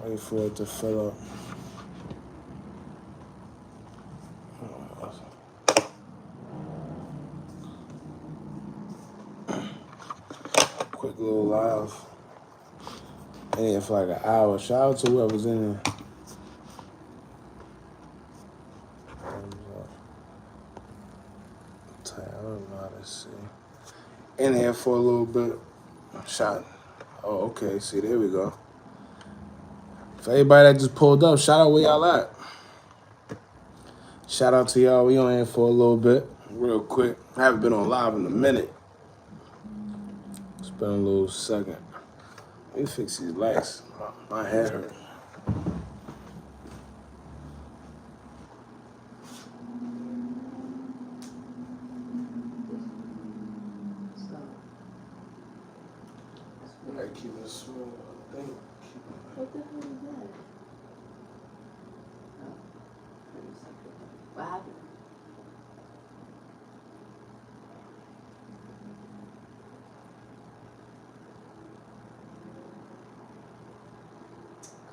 Wait for it to fill up. Quick little live. In here for like an hour. Shout out to whoever's in there. I don't know how to see. In here for a little bit. Shout. Oh, okay. See, there we go. For everybody that just pulled up, shout out where y'all at. Shout out to y'all. We on here for a little bit, real quick. I haven't been on live in a minute. It's been a little second. Let me fix these lights. My head hurt. I keep it small. What the hell is that? Oh, what happened?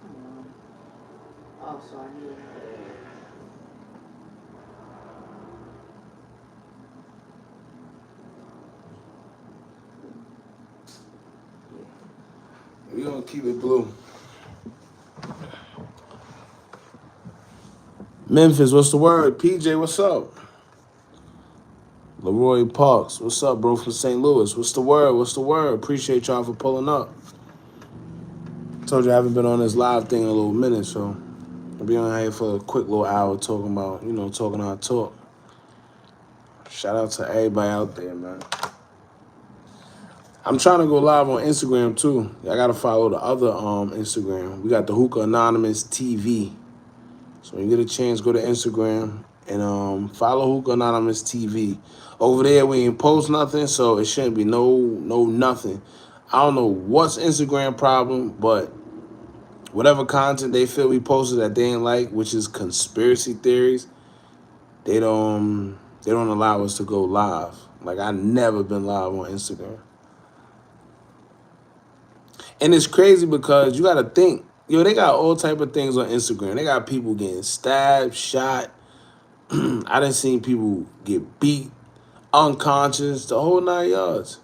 Come on. Oh, so I knew it. We gonna keep it blue. Memphis, what's the word? PJ, what's up? Leroy Parks, what's up, bro, from St. Louis? What's the word? What's the word? Appreciate y'all for pulling up. Told you I haven't been on this live thing in a little minute, so I'll be on here for a quick little hour talking about, talking our talk. Shout out to everybody out there, man. I'm trying to go live on Instagram too. I gotta follow the other Instagram. We got the Hookah Anonymous TV. So when you get a chance, go to Instagram and follow Hookah Anonymous TV. Over there, we ain't post nothing, so it shouldn't be no nothing. I don't know what's Instagram problem, but whatever content they feel we posted that they ain't like, which is conspiracy theories, they don't allow us to go live. Like, I never been live on Instagram. And it's crazy because you got to think, they got all type of things on Instagram. They got people getting stabbed, shot. I done seen people get beat, unconscious, the whole 9 yards.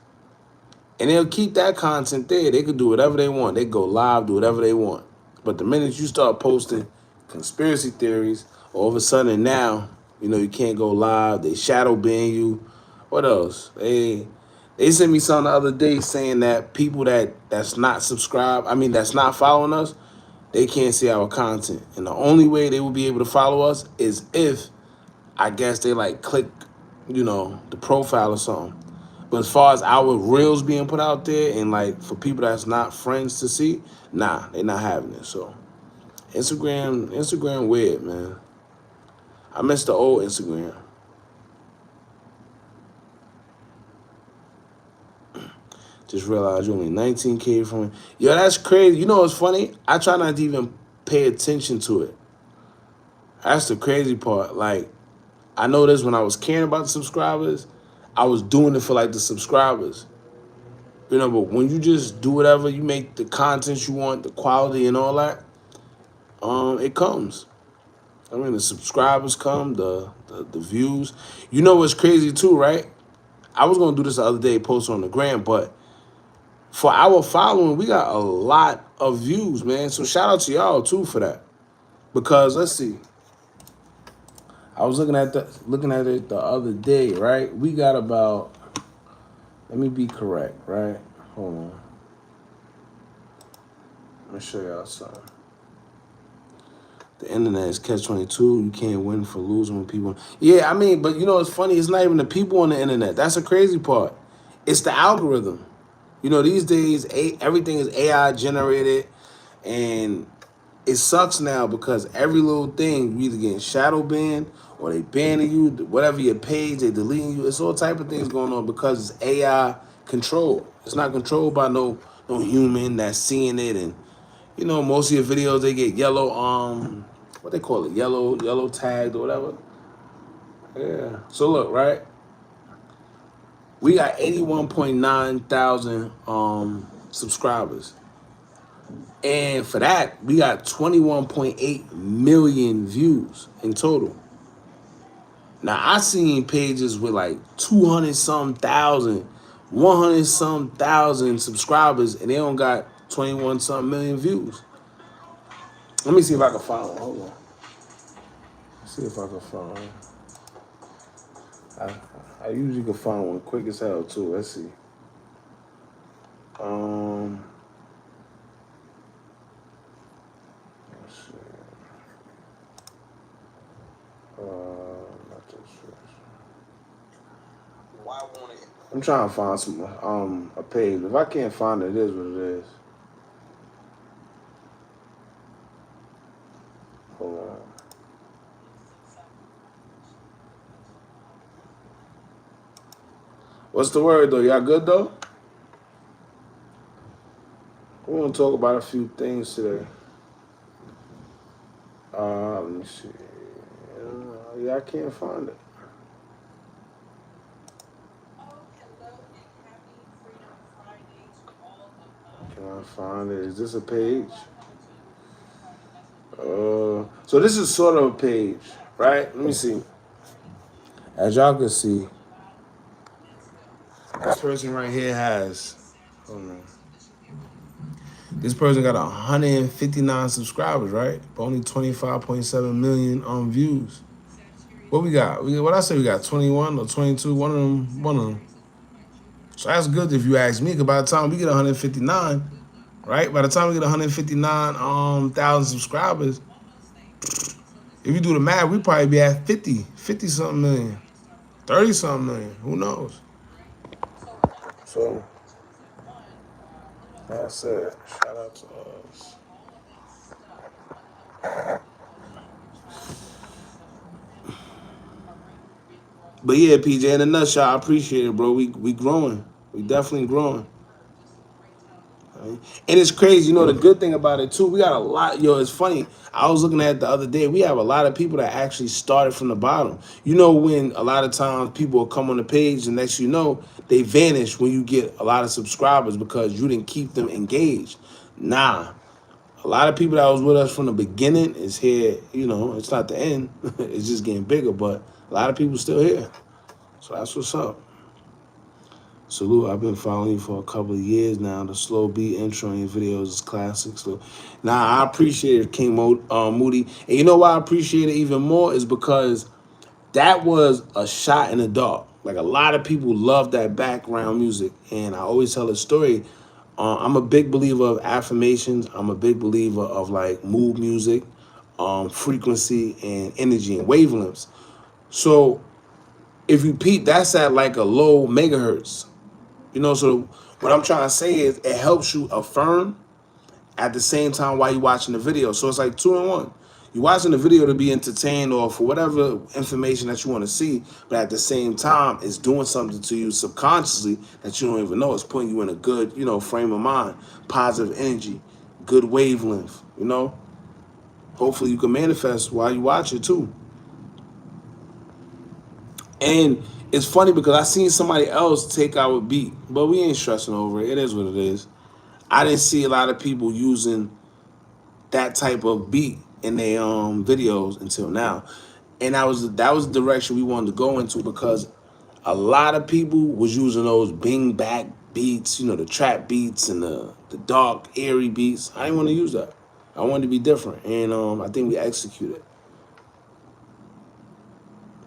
And they'll keep that content there. They could do whatever they want. They go live, do whatever they want. But the minute you start posting conspiracy theories, all of a sudden now, you can't go live. They shadow ban you. What else? They sent me something the other day saying that people that's not subscribed, that's not following us, they can't see our content. And the only way they will be able to follow us is if, I guess, they click, the profile or something. But as far as our reels being put out there and for people that's not friends to see, nah, they not having it. So Instagram weird, man. I miss the old Instagram. Just realized you only 19K from it. Yo, that's crazy. You know what's funny? I try not to even pay attention to it. That's the crazy part. I noticed when I was caring about the subscribers, I was doing it for the subscribers. But when you just do whatever, you make the content you want, the quality and all that, it comes. The subscribers come, the views. You know what's crazy too, right? I was gonna do this the other day, post on the gram, but for our following, we got a lot of views, man. So shout out to y'all too for that. Because let's see. I was looking at it the other day, right? We got about, let me be correct, right? Hold on. Let me show y'all something. The internet is catch-22. You can't win for losing when people. Yeah, I mean, but you know, it's funny. It's not even the people on the internet. That's the crazy part. It's the algorithm. You know, these days, everything is AI generated, and it sucks now because every little thing you either getting shadow banned or they banning you, whatever your page, they deleting you. It's all type of things going on because it's AI controlled. It's not controlled by no human that's seeing it. And you know, most of your videos they get yellow what they call it, yellow tagged or whatever. Yeah. So look, right? We got 81.9 thousand subscribers. And for that, we got 21.8 million views in total. Now I seen pages with like 200 some thousand, 100 some thousand subscribers, and they don't got 21 some million views. Let me see if I can find one. Hold on. Let's see if I can find one. I usually can find one quick as hell too. Let's see. Um, let's see. Not this. I'm trying to find some a page. If I can't find it, it is what it is. Hold on. What's the word though? Y'all good though? We want to talk about a few things today. Let me see. Yeah, I can't find it. Can I find it? Is this a page? So this is sort of a page, right? Let me see. As y'all can see, this person right here has, hold on. This person got 159 subscribers, right? But only 25.7 million views. What we got? What I say we got 21 or 22, one of them. So that's good if you ask me, because by the time we get 159, right? By the time we get 159 thousand subscribers, if you do the math, we probably be at 50 something million, 30 something million. Who knows? So that's it. Shout out to us. But yeah, PJ, in a nutshell, I appreciate it, bro. We growing. We definitely growing. Right? And it's crazy, you know, the good thing about it too, we got a lot, yo, it's funny. I was looking at it the other day, we have a lot of people that actually started from the bottom. You know, when a lot of times people will come on the page and next you know, they vanish when you get a lot of subscribers because you didn't keep them engaged. Nah, a lot of people that was with us from the beginning is here, you know, it's not the end, it's just getting bigger, but a lot of people still here. So that's what's up. Salute, I've been following you for a couple of years now. The slow beat intro in your videos is classic. So, now I appreciate it, King Moody. And you know why I appreciate it even more is because that was a shot in the dark. Like a lot of people love that background music. And I always tell a story. I'm a big believer of affirmations. I'm a big believer of like mood music, frequency and energy and wavelengths. So if you peep, that's at like a low megahertz. You know, so what I'm trying to say is it helps you affirm at the same time while you're watching the video. So it's like 2 in 1. You're watching the video to be entertained or for whatever information that you want to see, but at the same time, it's doing something to you subconsciously that you don't even know. It's putting you in a good, you know, frame of mind, positive energy, good wavelength, you know. Hopefully you can manifest while you watch it too. And it's funny because I seen somebody else take our beat, but we ain't stressing over it. It is what it is. I didn't see a lot of people using that type of beat in their videos until now. And that was the direction we wanted to go into because a lot of people was using those bing back beats, you know, the trap beats and the dark, airy beats. I didn't want to use that. I wanted to be different. And I think we executed.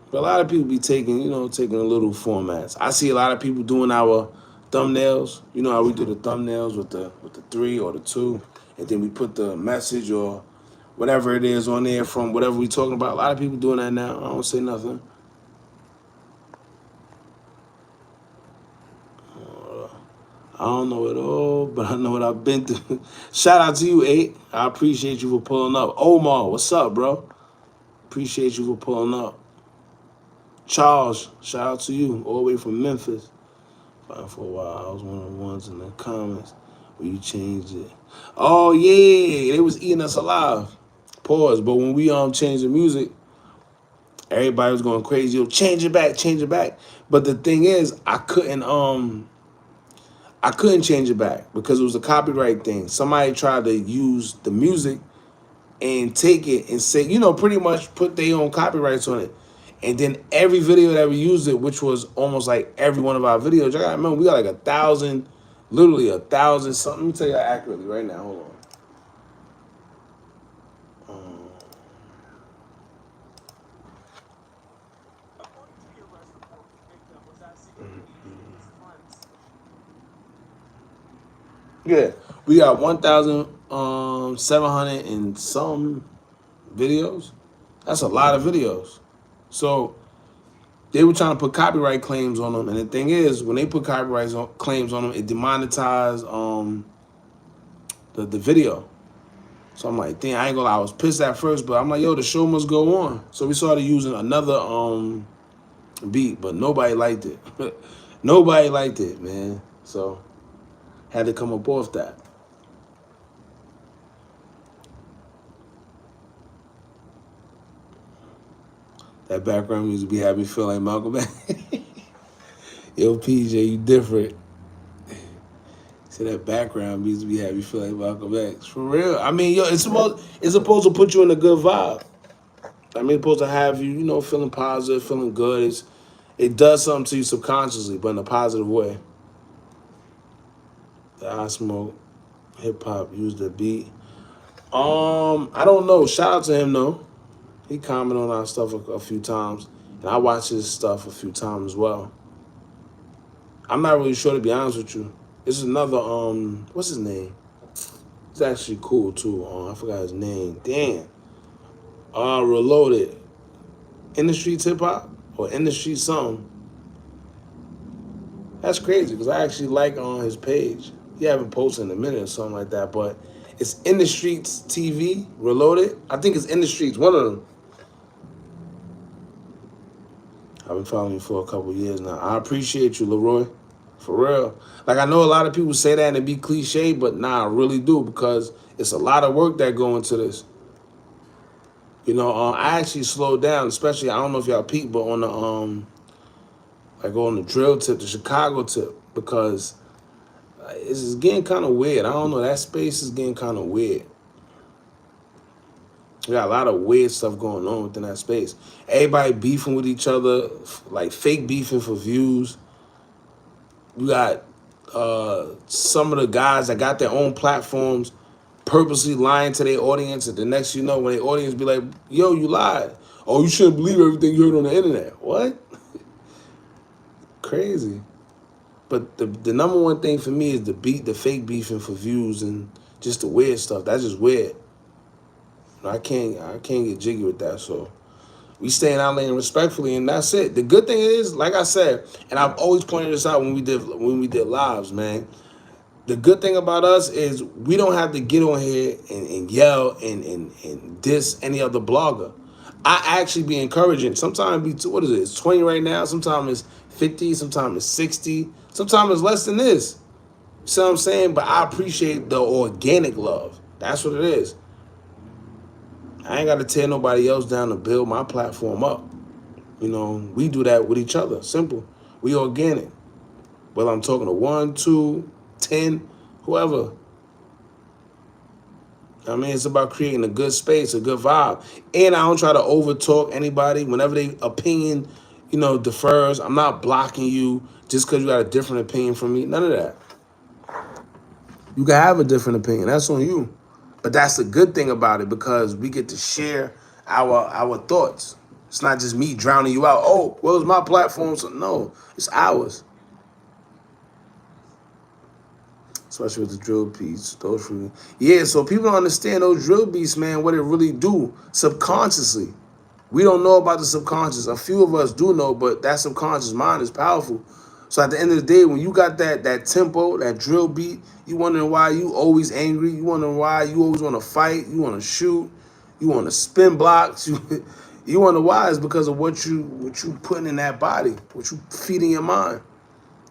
But a lot of people be taking, you know, taking a little formats. I see a lot of people doing our thumbnails. You know how we do the thumbnails with the 3 or the 2, and then we put the message or whatever it is on there from whatever we talking about. A lot of people doing that now. I don't say nothing. I don't know it all, but I know what I've been through. Shout out to you, 8. I appreciate you for pulling up. Omar, what's up, bro? Appreciate you for pulling up. Charles, shout out to you, all the way from Memphis. For a while, I was one of the ones in the comments where you changed it. Oh yeah, they was eating us alive. Pause. But when we changed the music, everybody was going crazy. Yo, change it back, change it back. But the thing is, I couldn't change it back because it was a copyright thing. Somebody tried to use the music and take it and say, pretty much put their own copyrights on it. And then every video that we used it, which was almost like every one of our videos, I gotta remember we got like 1,000, literally 1,000 something. Let me tell you accurately right now. Hold on. Yeah, we got 1,700 and some videos. That's a lot of videos. So they were trying to put copyright claims on them, and the thing is, when they put claims on them, it demonetized the video. So I'm like, damn, I ain't gonna lie, I was pissed at first, but I'm like, yo, the show must go on. So we started using another beat, but nobody liked it. Nobody liked it, man. So had to come up off that. That background music be having me feel like Malcolm X. Yo, PJ, you different. See that background music be having me feel like Malcolm X. For real. I mean, yo, it's supposed to put you in a good vibe. I mean, it's supposed to have you, feeling positive, feeling good. It does something to you subconsciously, but in a positive way. The I Smoke, hip hop, use the beat. I don't know. Shout out to him though. He commented on our stuff a few times, and I watched his stuff a few times as well. I'm not really sure, to be honest with you. This is another what's his name? He's actually cool too. I forgot his name. Damn. Reloaded. In the Streets hip hop or In the Streets something. That's crazy because I actually like on his page. He haven't posted in a minute or something like that, but it's In the Streets TV, Reloaded. I think it's In the Streets, one of them. I've been following you for a couple years now. I appreciate you, Leroy. For real. Like, I know a lot of people say that and it be cliche, but nah, I really do because it's a lot of work that go into this. I actually slowed down, especially, I don't know if y'all peep, but on the on the drill tip, the Chicago tip, because it's getting kind of weird. I don't know, that space is getting kind of weird. We got a lot of weird stuff going on within that space. Everybody beefing with each other, like fake beefing for views. We got some of the guys that got their own platforms purposely lying to their audience, and the next when their audience be like, yo, you lied. Oh, you shouldn't believe everything you heard on the internet. What? Crazy. But the number one thing for me is the fake beefing for views and just the weird stuff. That's just weird. I can't get jiggy with that. So we stay in our lane respectfully, and that's it. The good thing is, like I said, and I've always pointed this out when we did lives, man. The good thing about us is we don't have to get on here and yell and diss any other blogger. I actually be encouraging. Sometimes what is it? It's 20 right now. Sometimes it's 50. Sometimes it's 60. Sometimes it's less than this. You see what I'm saying? But I appreciate the organic love. That's what it is. I ain't got to tear nobody else down to build my platform up. We do that with each other. Simple. We organic. Whether I'm talking to 1, 2, 10, whoever. I mean, it's about creating a good space, a good vibe. And I don't try to overtalk anybody. Whenever their opinion, differs, I'm not blocking you just because you got a different opinion from me. None of that. You can have a different opinion. That's on you. But that's the good thing about it because we get to share our thoughts. It's not just me drowning you out. Oh, well, it's my platform. So no, it's ours. especially with the drill beats. Those really, yeah. So people don't understand those drill beats, man. What it really do subconsciously. We don't know about the subconscious. A few of us do know, but that subconscious mind is powerful. So at the end of the day, when you got that tempo, that drill beat, you wondering why you always angry. You wondering why you always want to fight. You want to shoot. You want to spin blocks. You wonder why? It's because of what you putting in that body, what you feeding your mind.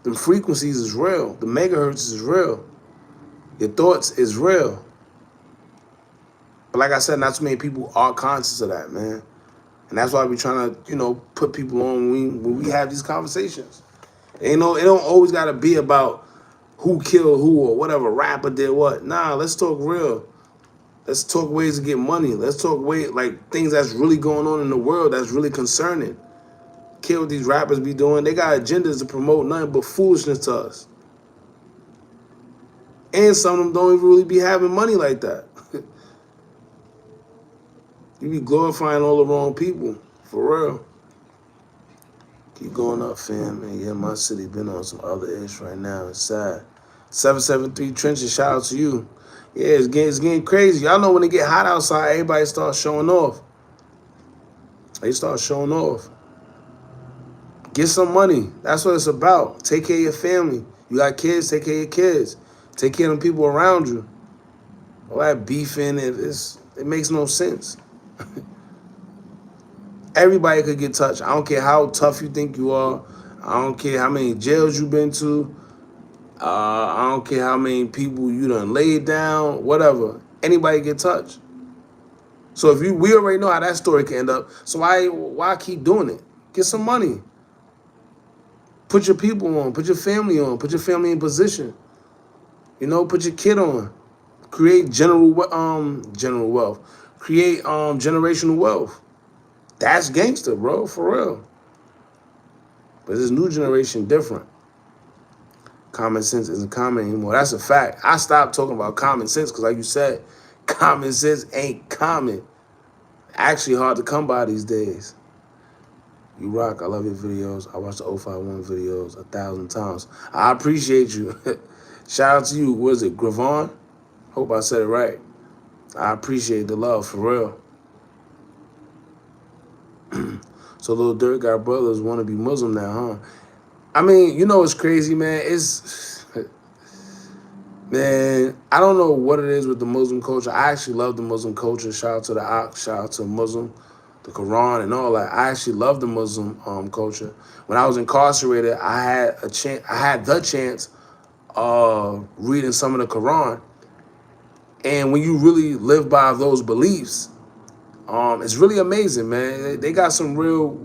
The frequencies is real. The megahertz is real. Your thoughts is real. But like I said, not too many people are conscious of that, man. And that's why we trying to, put people on when we have these conversations. It don't always gotta be about who killed who or whatever rapper did what. Nah, let's talk real. Let's talk ways to get money. Let's talk things that's really going on in the world that's really concerning. Care what these rappers be doing. They got agendas to promote nothing but foolishness to us. And some of them don't even really be having money like that. You be glorifying all the wrong people, for real. Keep going up, fam. And yeah, my city been on some other ish right now. It's sad. 773 Trenches, shout out to you. Yeah, it's getting crazy. Y'all know when it get hot outside, everybody starts showing off. They start showing off. Get some money. That's what it's about. Take care of your family. You got kids, take care of your kids. Take care of them people around you. All that beefing, it makes no sense. Everybody could get touched. I don't care how tough you think you are. I don't care how many jails you've been to. I don't care how many people you done laid down, whatever. Anybody get touched. So we already know how that story can end up. So why keep doing it? Get some money. Put your people on. Put your family on. Put your family in position. Put your kid on. Create general wealth. Create generational wealth. That's gangster, bro, for real. But this new generation different. Common sense isn't common anymore. That's a fact. I stopped talking about common sense because, like you said, common sense ain't common. Actually hard to come by these days. You rock. I love your videos. I watched the 051 videos 1,000 times. I appreciate you. Shout out to you. What is it, Gravon? Hope I said it right. I appreciate the love, for real. So Lil Durk got brothers want to be Muslim now, huh? I mean, it's crazy, man. Man, I don't know what it is with the Muslim culture. I actually love the Muslim culture. Shout out to the Ak, shout out to Muslim, the Quran and all that. I actually love the Muslim culture. When I was incarcerated, I had the chance of reading some of the Quran. And when you really live by those beliefs, it's really amazing, man. They got some real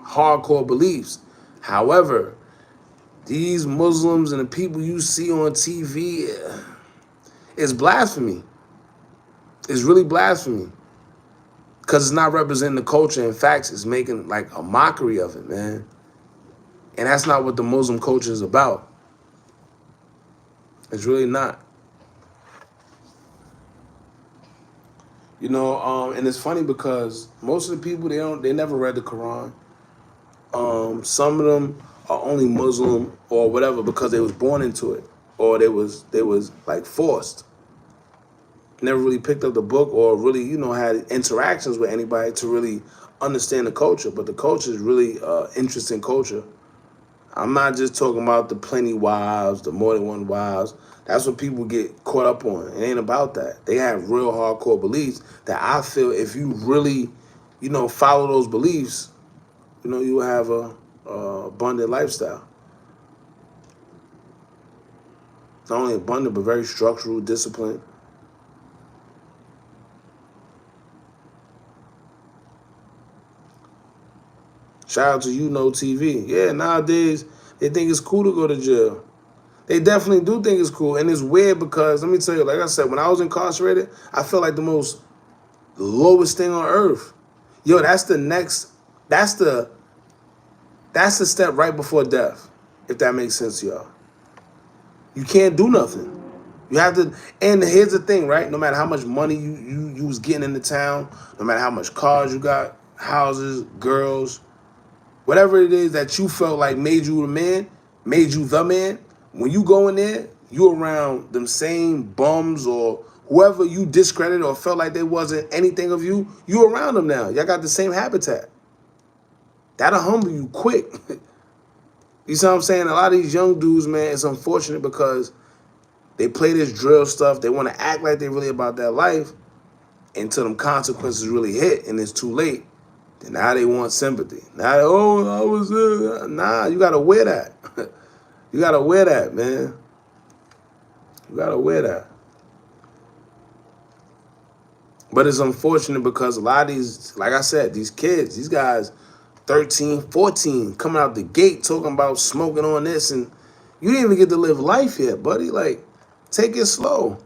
hardcore beliefs. However, these Muslims and the people you see on TV, it's blasphemy. It's really blasphemy. Because it's not representing the culture. In fact, it's making like a mockery of it, man. And that's not what the Muslim culture is about. It's really not. And it's funny because most of the people, they never read the Quran. Some of them are only Muslim or whatever because they was born into it, or they was like forced. Never really picked up the book or really, had interactions with anybody to really understand the culture. But the culture is really interesting culture. I'm not just talking about the plenty wives, the more than one wives. That's what people get caught up on. It ain't about that. They have real hardcore beliefs that I feel if you really, follow those beliefs, you have a abundant lifestyle. Not only abundant, but very structural, disciplined. Shout out to TV. Yeah, nowadays, they think it's cool to go to jail. They definitely do think it's cool. And it's weird because, let me tell you, like I said, when I was incarcerated, I felt like the lowest thing on earth. Yo, that's the step right before death, if that makes sense to y'all. You can't do nothing. You have to, and here's the thing, right? No matter how much money you was getting in the town, no matter how much cars you got, houses, girls, whatever it is that you felt like made you the man, when you go in there, you around them same bums or whoever you discredited or felt like they wasn't anything of you, you around them now. Y'all got the same habitat. That'll humble you quick. You see what I'm saying? A lot of these young dudes, man, it's unfortunate because they play this drill stuff. They want to act like they really about that life until them consequences really hit and it's too late. Then now they want sympathy. Now, oh, I was there. Nah, you got to wear that. You got to wear that, man. You got to wear that. But it's unfortunate because a lot of these, like I said, these kids, these guys, 13, 14, coming out the gate talking about smoking on this, and you didn't even get to live life yet, buddy. Like, take it slow.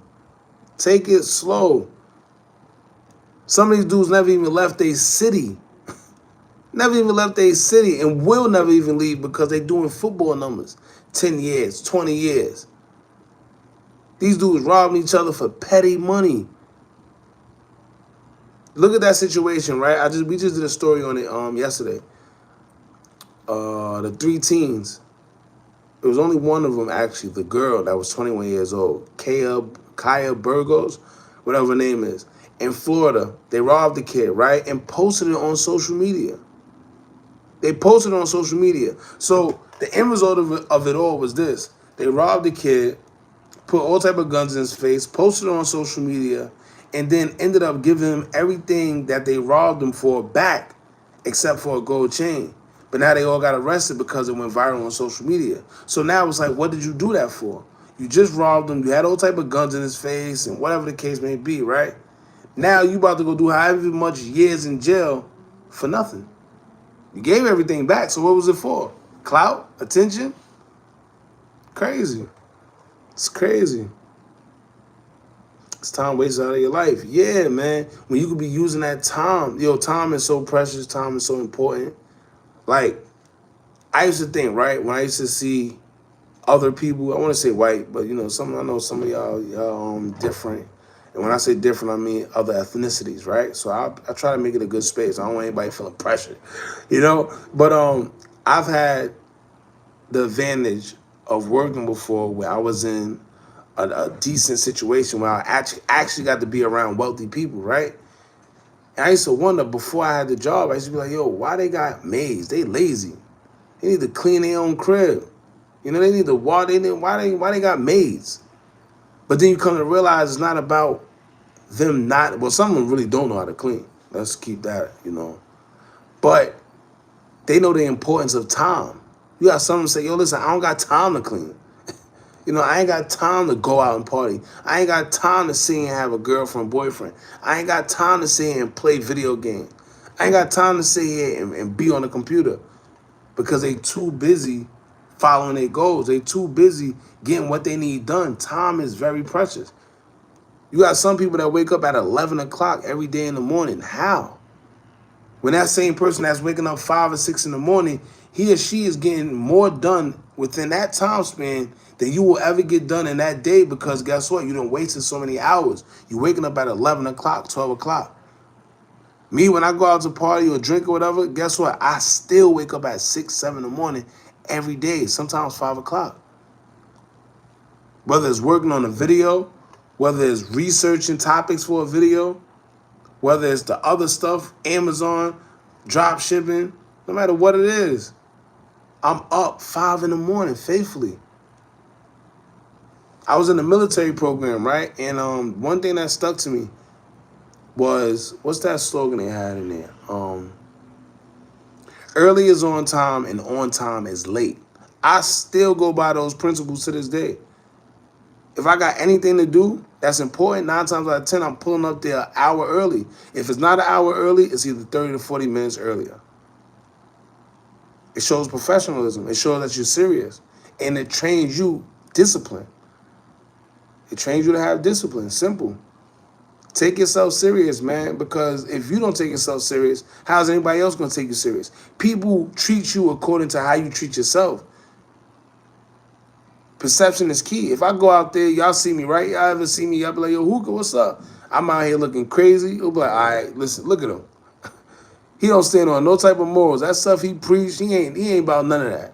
Take it slow. Some of these dudes never even left their city. Never even left their city and will never even leave because they doing football numbers. 10 years, 20 years. These dudes robbing each other for petty money. Look at that situation, right? We just did a story on it yesterday. The 3 teens. It was only one of them, actually, the girl that was 21 years old, Kaya Burgos, whatever her name is, in Florida. They robbed the kid, right, and posted it on social media. They posted it on social media. So the end result of it all was this. They robbed the kid, put all type of guns in his face, posted it on social media, and then ended up giving him everything that they robbed him for back, except for a gold chain. But now they all got arrested because it went viral on social media. So now it's like, what did you do that for? You just robbed him. You had all type of guns in his face and whatever the case may be, right? Now you about to go do however much years in jail for nothing. You gave everything back, so what was it for? Clout? Attention? Crazy. It's crazy. It's time wasted out of your life. Yeah, man. When you could be using that time. Time is so precious. Time is so important. Like, I used to think, right, when I used to see other people, I want to say white, but I know some of y'all different. And when I say different, I mean other ethnicities, right? So I try to make it a good space. I don't want anybody feeling pressure, But I've had the advantage of working before where I was in a decent situation where I actually got to be around wealthy people, right? And I used to wonder before I had the job, I used to be like, yo, why they got maids? They lazy. They need to clean their own crib. They need to water. Why they got maids? But then you come to realize it's not about them not. Well, some of them really don't know how to clean. Let's keep that, But they know the importance of time. You got some say, yo, listen, I don't got time to clean. I ain't got time to go out and party. I ain't got time to sit and have a girlfriend, boyfriend. I ain't got time to sit here and play video games. I ain't got time to sit here and be on the computer because they too busy following their goals. They too busy getting what they need done. Time is very precious. You got some people that wake up at 11 o'clock every day in the morning. How? When that same person that's waking up 5 or 6 in the morning, he or she is getting more done within that time span than you will ever get done in that day because guess what? You done wasted so many hours. You waking up at 11 o'clock, 12 o'clock. Me, when I go out to party or drink or whatever, guess what? I still wake up at 6, 7 in the morning every day, sometimes 5 o'clock. Whether it's working on a video, whether it's researching topics for a video, whether it's the other stuff, Amazon, drop shipping, no matter what it is, I'm up 5 in the morning faithfully. I was in the military program, right? And one thing that stuck to me was, what's that slogan they had in there? Early is on time and on time is late. I still go by those principles to this day. If I got anything to do that's important, 9 times out of 10, I'm pulling up there an hour early. If it's not an hour early, it's either 30 to 40 minutes earlier. It shows professionalism. It shows that you're serious. And it trains you discipline. It trains you to have discipline. Simple. Take yourself serious, man, because if you don't take yourself serious, how's anybody else going to take you serious? People treat you according to how you treat yourself. Perception is key. If I go out there, y'all see me, right? Y'all ever see me? Y'all be like, yo, Hookah, what's up? I'm out here looking crazy. You'll be like, all right, listen, look at him. He don't stand on no type of morals. That stuff he preached, he ain't about none of that.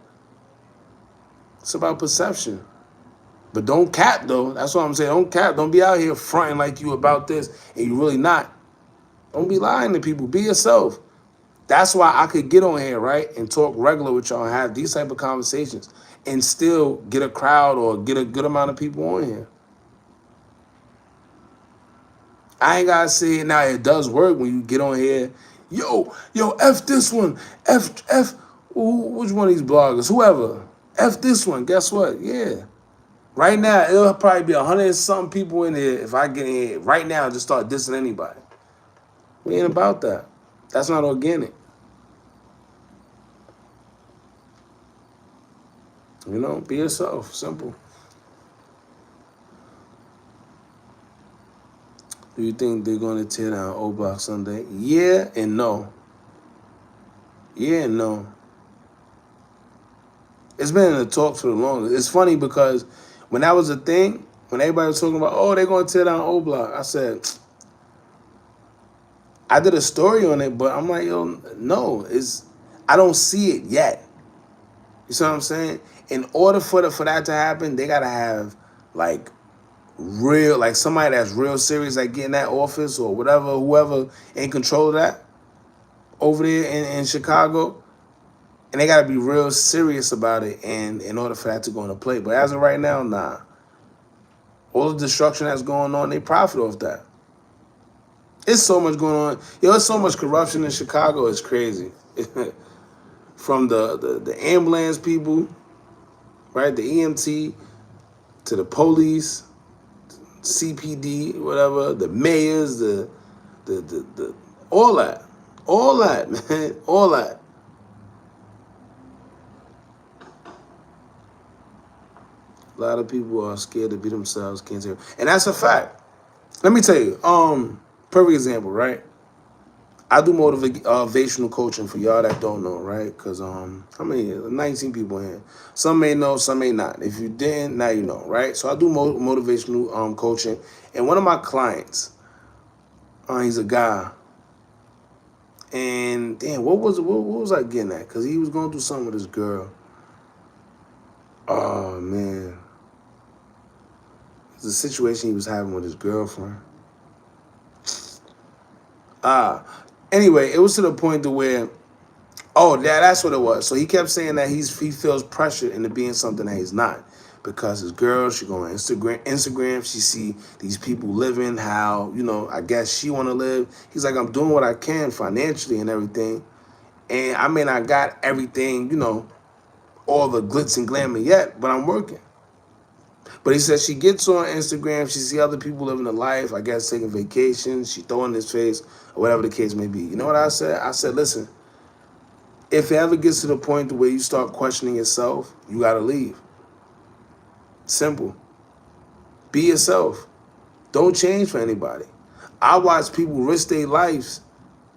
It's about perception. But don't cap though. That's what I'm saying. Don't cap. Don't be out here fronting like you about this and you really not. Don't be lying to people. Be yourself. That's why I could get on here, right, and talk regular with y'all and have these type of conversations and still get a crowd or get a good amount of people on here. I ain't gotta say it now. It does work when you get on here. Yo, F this one. F, which one of these bloggers? Whoever. F this one. Guess what? Yeah. Right now, it'll probably be 100 and something people in here if I get in here right now and just start dissing anybody. We ain't about that. That's not organic. You know, be yourself. Simple. Do you think they're going to tear down O Block Sunday? Yeah and no. Yeah and no. It's been in the talks for the longest. It's funny because when that was a thing, when everybody was talking about, oh, they're going to tear down O Block, I said, I did a story on it, but I'm like, yo, no, I don't see it yet. You see what I'm saying? In order for that to happen, they gotta have like real, like somebody that's real serious, like getting that office or whatever, whoever in control of that over there in Chicago, and they gotta be real serious about it. And in order for that to go into play, but as of right now, nah. All the destruction that's going on, they profit off that. It's so much going on. Yo, there's so much corruption in Chicago. It's crazy. From the ambulance people, right? The EMT to the police, CPD, whatever, the mayors, the all that, man, all that. A lot of people are scared to be themselves, can't say, and that's a fact. Let me tell you, perfect example, right? I do motivational coaching for y'all that don't know, right? Because how many? 19 people in here. Some may know, some may not. If you didn't, now you know, right? So I do motivational coaching, and one of my clients, he's a guy, and damn, what was I getting at? Because he was going through something with his girl. Oh man, it's a situation he was having with his girlfriend. Anyway, it was to the point to where, oh, yeah, that's what it was. So he kept saying that he feels pressure into being something that he's not, because his girl, she go on Instagram, she see these people living how, I guess she want to live. He's like, I'm doing what I can financially and everything, and I may not got everything, all the glitz and glamour yet, but I'm working. But he said she gets on Instagram, she see other people living a life, I guess taking vacations, she throwing his face, or whatever the case may be. You know what I said? I said, listen, if it ever gets to the point where you start questioning yourself, you gotta leave. Simple. Be yourself. Don't change for anybody. I watch people risk their lives,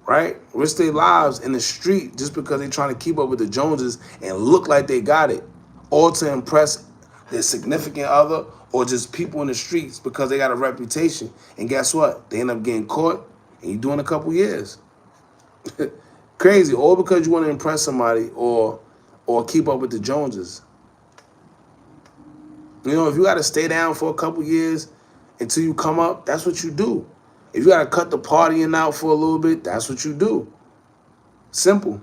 right? Risk their lives in the street just because they're trying to keep up with the Joneses and look like they got it, or to impress their significant other or just people in the streets because they got a reputation. And guess what? They end up getting caught and you doing a couple years. Crazy, all because you want to impress somebody or keep up with the Joneses. If you got to stay down for a couple years until you come up, that's what you do. If you got to cut the partying out for a little bit, that's what you do. Simple.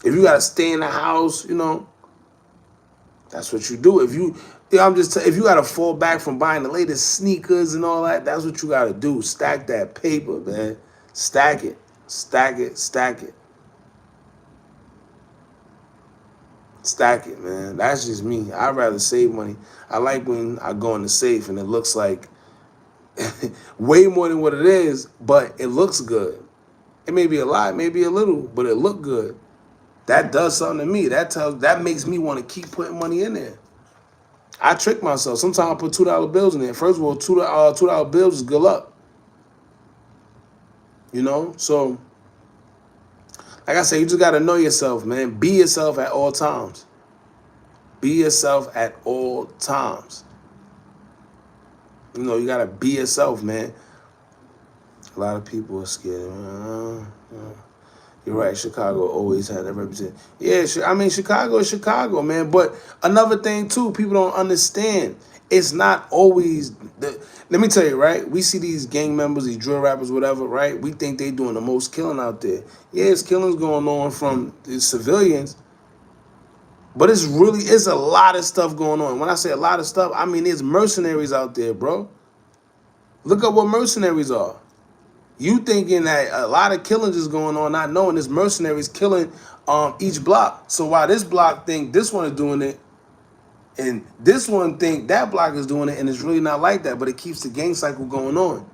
If you got to stay in the house, that's what you do. If if you got to fall back from buying the latest sneakers and all that, that's what you got to do. Stack that paper, man. Stack it. Stack it. Stack it. Stack it, man. That's just me. I'd rather save money. I like when I go in the safe and it looks like way more than what it is, but it looks good. It may be a lot, maybe a little, but it look good. That does something to me. That makes me want to keep putting money in there. I trick myself. Sometimes I put $2 bills in there. First of all, $2 bills is good luck. So like I said, you just gotta know yourself, man. Be yourself at all times. Be yourself at all times. You gotta be yourself, man. A lot of people are scared. You're right. Chicago always had that representation. Yeah, I mean Chicago is Chicago, man. But another thing too, people don't understand. It's not always the. Let me tell you, right? We see these gang members, these drill rappers, whatever, right? We think they doing the most killing out there. Yeah, it's killings going on from the civilians, but it's a lot of stuff going on. When I say a lot of stuff, I mean there's mercenaries out there, bro. Look up what mercenaries are. You thinking that a lot of killings is going on, not knowing this mercenaries killing each block. So while this block think this one is doing it, and this one think that block is doing it, and it's really not like that, but it keeps the gang cycle going on.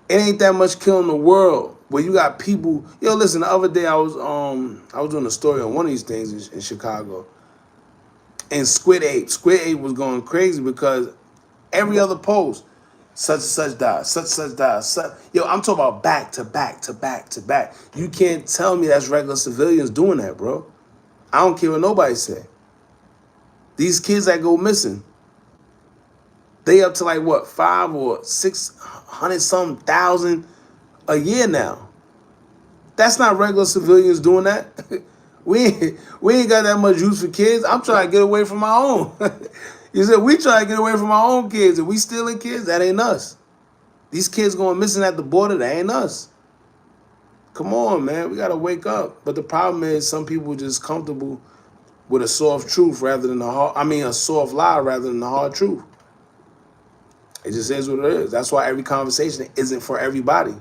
It ain't that much killing the world where you got people. Yo, listen, the other day I was doing a story on one of these things in Chicago, and Squid Ape was going crazy because every other post, such and such died, such and such died. Yo, I'm talking about back to back to back to back. You can't tell me that's regular civilians doing that, bro. I don't care what nobody say. These kids that go missing, they up to like what, 500 or 600 some thousand a year now. That's not regular civilians doing that. we ain't got that much use for kids. I'm trying to get away from my own. You said we try to get away from our own kids, and we stealing kids. That ain't us. These kids going missing at the border. That ain't us. Come on, man. We gotta wake up. But the problem is, some people just comfortable with a soft truth rather than a hard. I mean, a soft lie rather than the hard truth. It just is what it is. That's why every conversation isn't for everybody.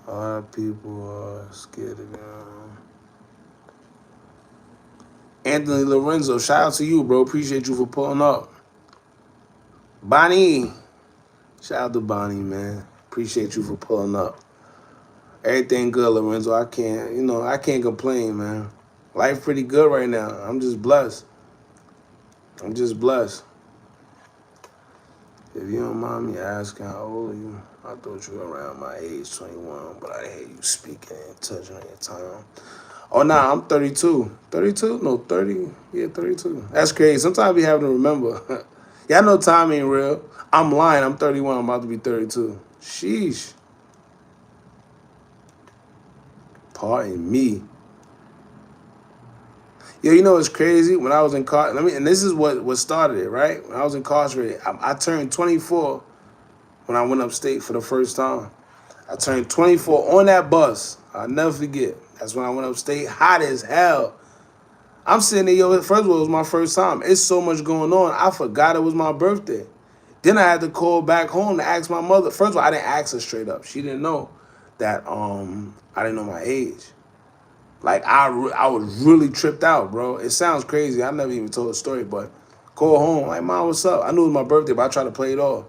A lot of people are scared of them. Anthony Lorenzo, shout out to you, bro. Appreciate you for pulling up. Bonnie, shout out to Bonnie, man. Appreciate you for pulling up. Everything good, Lorenzo. I can't complain, man. Life pretty good right now. I'm just blessed. I'm just blessed. If you don't mind me asking, how old are you? I thought you were around my age, 21, but I hear you speaking and touching on your time. Oh, nah, I'm 32. 32? No, 30. Yeah, 32. That's crazy. Sometimes we have to remember. Yeah, I know time ain't real. I'm lying. I'm 31. I'm about to be 32. Sheesh. Pardon me. Yo, you know what's crazy? When I was incarcerated, and this is what started it, right? When I was incarcerated, I turned 24 when I went upstate for the first time. I turned 24 on that bus. I'll never forget. That's when I went upstate, hot as hell. I'm sitting there, yo, first of all, it was my first time. It's so much going on. I forgot it was my birthday. Then I had to call back home to ask my mother. First of all, I didn't ask her straight up. She didn't know that I didn't know my age. Like, I was really tripped out, bro. It sounds crazy. I never even told a story, but call home. Like, Mom, what's up? I knew it was my birthday, but I tried to play it off.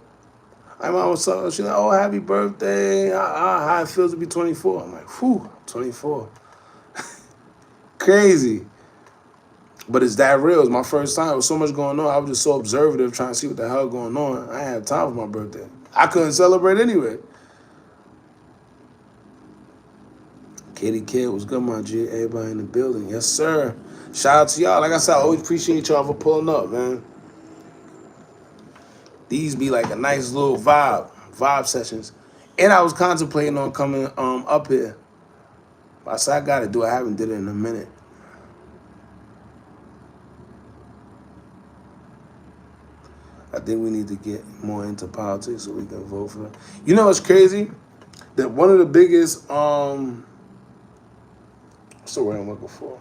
Like, Mom, what's up? She's like, oh, happy birthday. How it feels to be 24. I'm like, whew, 24. Crazy. But it's that real. It's my first time. There was so much going on. I was just so observative trying to see what the hell going on. I didn't have time for my birthday. I couldn't celebrate anyway. Kitty Kid, what's good, my G? Everybody in the building. Yes, sir. Shout out to y'all. Like I said, I always appreciate y'all for pulling up, man. These be like a nice little vibe sessions. And I was contemplating on coming up here. I said I gotta do it. I haven't did it in a minute. I think we need to get more into politics so we can vote for it. You know what's crazy? That one of the biggest what's the word I'm looking for?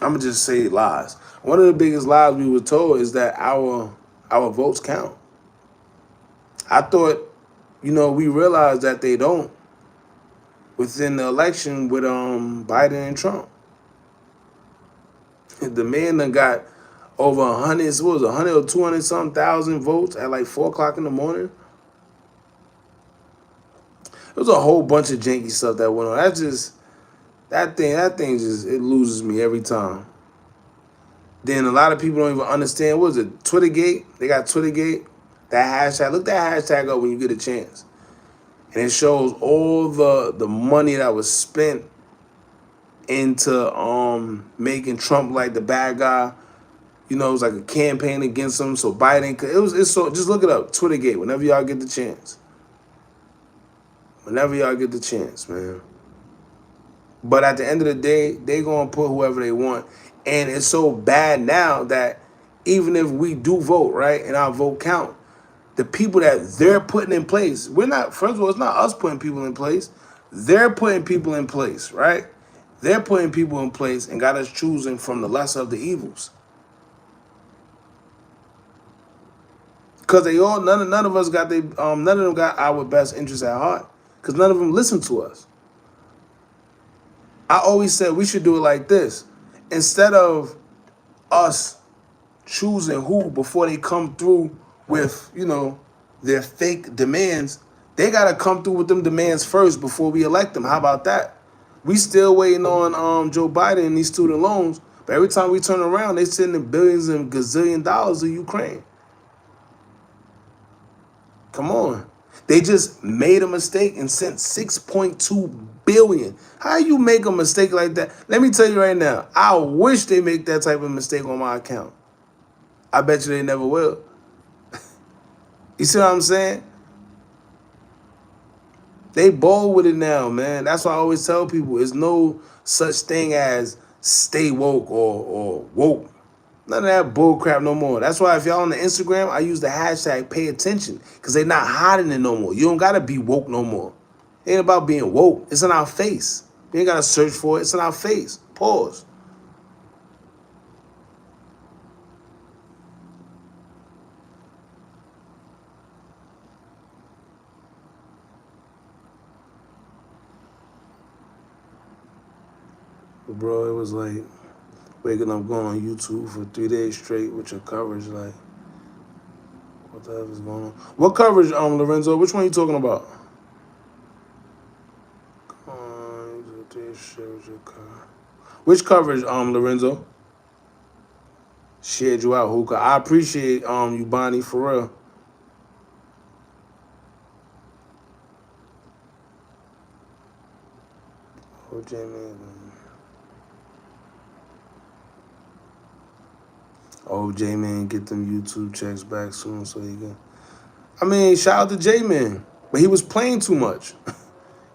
I'm gonna just say lies. One of the biggest lies we were told is that our votes count. I thought, we realized that they don't within the election with Biden and Trump. The man done got over 100, what was it, 100 or 200 some thousand votes at like 4 o'clock in the morning. There was a whole bunch of janky stuff that went on. That thing just, it loses me every time. Then a lot of people don't even understand, what is it, Twittergate? They got Twittergate. That hashtag, look that hashtag up when you get a chance. And it shows all the money that was spent into making Trump like the bad guy. You know, it was like a campaign against him. So Biden could, it's so, just look it up, Twittergate, whenever y'all get the chance. Whenever y'all get the chance, man. But at the end of the day, they gonna put whoever they want. And it's so bad now that even if we do vote, right, and our vote count, the people that they're putting in place, we're not, first of all, it's not us putting people in place. They're putting people in place, right? They're putting people in place and got us choosing from the lesser of the evils. Because they all, none of us got none of them got our best interests at heart. Because none of them listen to us. I always said we should do it like this. Instead of us choosing who before they come through with, you know, their fake demands, they gotta come through with them demands first before we elect them. How about that? We still waiting on Joe Biden and these student loans, but every time we turn around, they sending billions and gazillion dollars to Ukraine. Come on. They just made a mistake and sent 6.2 billion. How you make a mistake like that? Let me tell you right now, I wish they make that type of mistake on my account. I bet you they never will. You see what I'm saying? They bold with it now, man. That's why I always tell people, there's no such thing as stay woke or woke. None of that bull crap no more. That's why if y'all on the Instagram, I use the hashtag pay attention, because they not hiding it no more. You don't gotta be woke no more. It ain't about being woke. It's in our face. You ain't gotta search for it. It's in our face. Pause. But bro, it was like waking up going on YouTube for 3 days straight with your coverage. Like, what the hell is going on? What coverage, Lorenzo? Which one are you talking about? Come on, 3 days straight with your coverage. Which coverage, Lorenzo? Shared you out, Hookah. I appreciate you, Bonnie, for real. OJ man. OJ man, get them YouTube checks back soon so he can. I mean, shout out to J Man, but he was playing too much.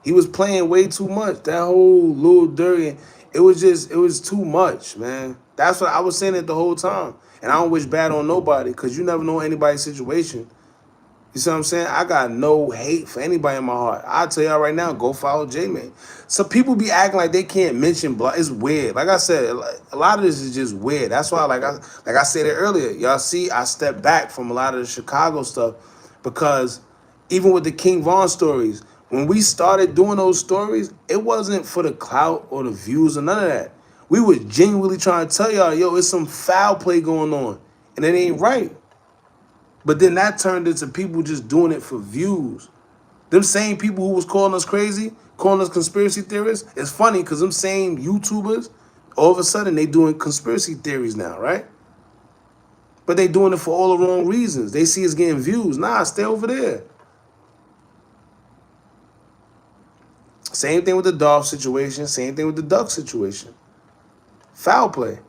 He was playing way too much. That whole Lil Durry, it was too much, man. That's what I was saying it the whole time. And I don't wish bad on nobody, because you never know anybody's situation. You see what I'm saying? I got no hate for anybody in my heart. I'll tell y'all right now, go follow J-Man. So people be acting like they can't mention blood. It's weird. Like I said, a lot of this is just weird. That's why, like I said it earlier, y'all see, I stepped back from a lot of the Chicago stuff, because even with the King Von stories, when we started doing those stories, it wasn't for the clout or the views or none of that. We were genuinely trying to tell y'all, yo, it's some foul play going on, and it ain't right. But then that turned into people just doing it for views. Them same people who was calling us crazy, calling us conspiracy theorists, it's funny because them same YouTubers, all of a sudden they doing conspiracy theories now, right? But they doing it for all the wrong reasons. They see us getting views. Nah, stay over there. Same thing with the Dolph situation, same thing with the Duck situation. Foul play.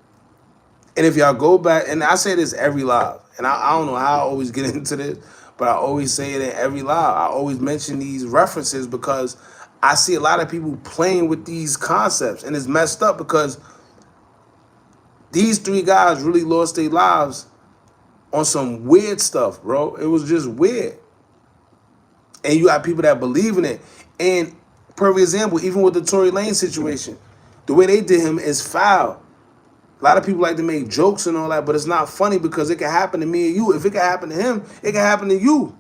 And if y'all go back, and I say this every live, and I don't know how I always get into this, but I always say it in every live. I always mention these references because I see a lot of people playing with these concepts, and it's messed up because these three guys really lost their lives on some weird stuff, bro. It was just weird. And you got people that believe in it. And perfect example, even with the Tory Lane situation, the way they did him is foul. A lot of people like to make jokes and all that, but it's not funny because it can happen to me and you. If it can happen to him, it can happen to you.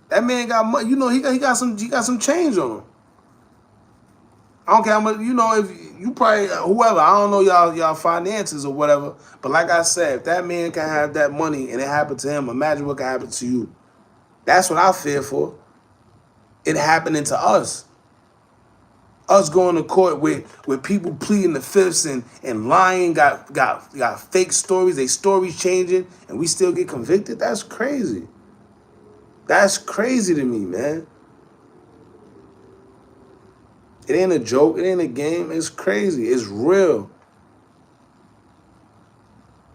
That man got money. You know, he got some change on him. I don't care how much, you know, if you probably, whoever, I don't know y'all finances or whatever, but like I said, if that man can have that money and it happened to him, imagine what can happen to you. That's what I fear for. It happening to us. Us going to court with people pleading the fifths and lying, got fake stories, they stories changing, and we still get convicted. That's crazy. That's crazy to me, man. It ain't a joke. It ain't a game. It's crazy. It's real.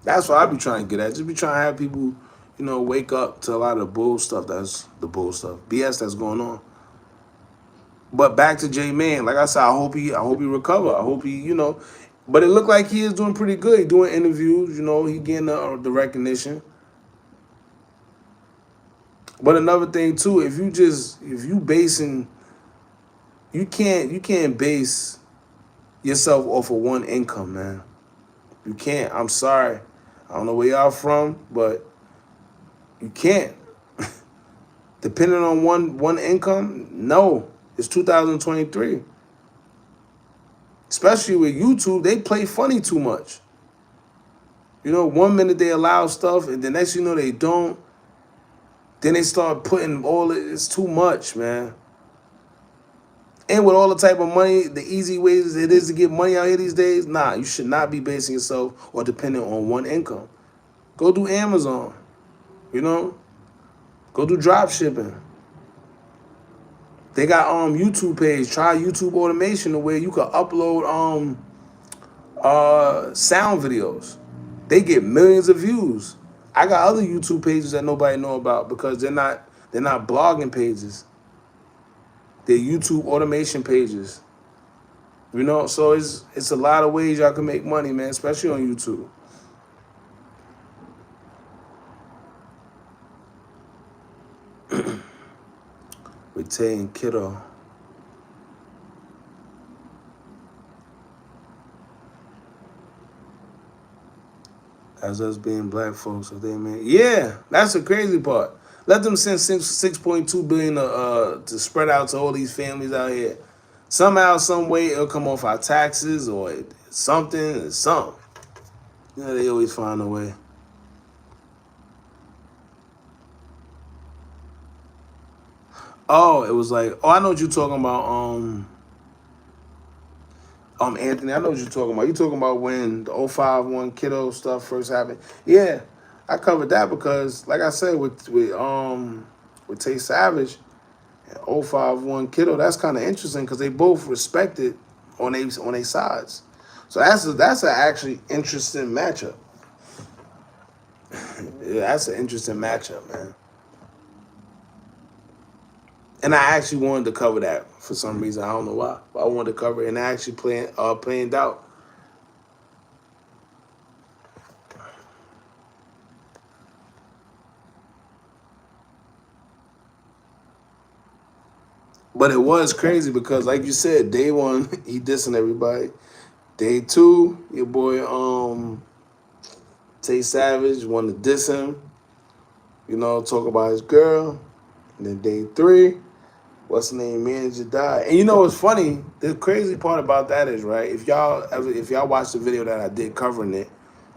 That's what I be trying to get at. Just be trying to have people, wake up to a lot of the bull stuff. That's the bull stuff, BS that's going on. But back to J Man, like I said, I hope he recover. I hope he. But it looked like he is doing pretty good. He doing interviews. He getting the recognition. But another thing too, if you basing, you can't base yourself off of one income, man. You can't. I'm sorry. I don't know where y'all from, but you can't. Depending on one income, no. It's 2023. Especially with YouTube, they play funny too much. 1 minute they allow stuff, and the next they don't. Then they start putting it's too much, man. And with all the type of money, the easy ways it is to get money out here these days, nah, you should not be basing yourself or depending on one income. Go do Amazon, you know? Go do drop shipping. They got YouTube page. Try YouTube automation to where you can upload sound videos. They get millions of views. I got other YouTube pages that nobody know about because they're not blogging pages. They're YouTube automation pages. So it's a lot of ways y'all can make money, man, especially on YouTube. With Tay and Kiddo. As us being black folks, if they man, yeah, that's the crazy part. Let them send 6.2 billion to spread out to all these families out here. Somehow, some way, it'll come off our taxes or something. They always find a way. Oh, it was like, I know what you're talking about. Anthony, I know what you're talking about. You talking about when the 051 Kiddo stuff first happened? Yeah, I covered that because, like I said, with Tay Savage and 051 Kiddo, that's kind of interesting because they both respected on their sides. So that's a actually interesting matchup. Yeah, that's an interesting matchup, man. And I actually wanted to cover that for some reason. I don't know why, but I wanted to cover it and actually playing out. But it was crazy because, like you said, day one he dissing everybody. Day two, your boy Tay Savage wanted to diss him. Talk about his girl. And then day three, what's the name? Manager died. And what's funny? The crazy part about that is, right? If y'all watch the video that I did covering it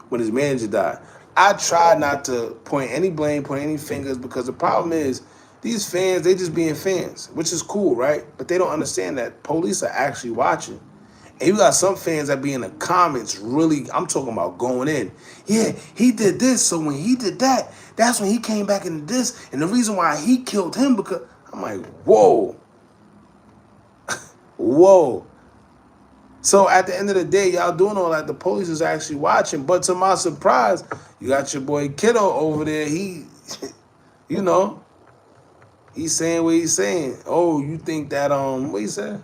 when his manager died, I tried not to point any blame, point any fingers, because the problem is these fans, they just being fans, which is cool, right? But they don't understand that police are actually watching. And you got some fans that be in the comments really, I'm talking about going in. Yeah, he did this, so when he did that, that's when he came back into this. And the reason why he killed him, because I'm like, whoa. Whoa. So at the end of the day, y'all doing all that, the police is actually watching. But to my surprise, you got your boy Kiddo over there. He, you know, he's saying what he's saying. Oh, you think that, what he said?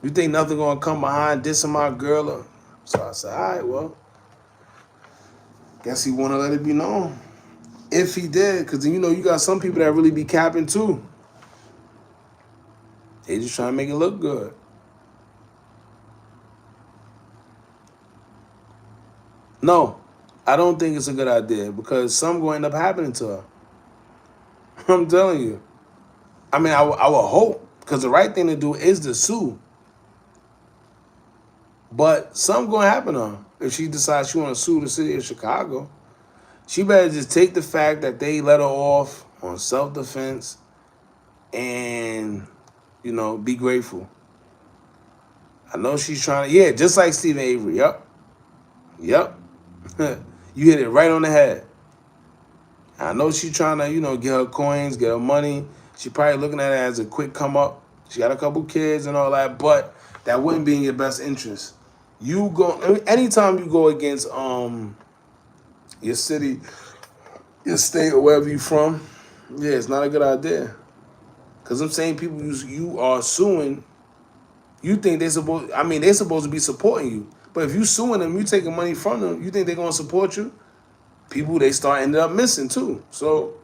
You think nothing gonna come behind dissing my girl? So I said, all right, well, guess he wanna let it be known. If he did, because you got some people that really be capping too. They just trying to make it look good. No, I don't think it's a good idea because something going to end up happening to her. I'm telling you. I mean, I would hope because the right thing to do is to sue. But something going to happen to her if she decides she want to sue the city of Chicago. She better just take the fact that they let her off on self-defense and, be grateful. I know she's trying to, yeah, just like Stephen Avery. Yep. You hit it right on the head. I know she trying to, get her coins, get her money. She probably looking at it as a quick come up. She got a couple kids and all that, but that wouldn't be in your best interest. You go anytime you go against your city, your state, or wherever you from. Yeah, it's not a good idea. Cause I'm saying people you are suing. You think they supposed? I mean, they supposed to be supporting you. But if you suing them, you taking money from them. You think they're gonna support you? People they start ended up missing too. So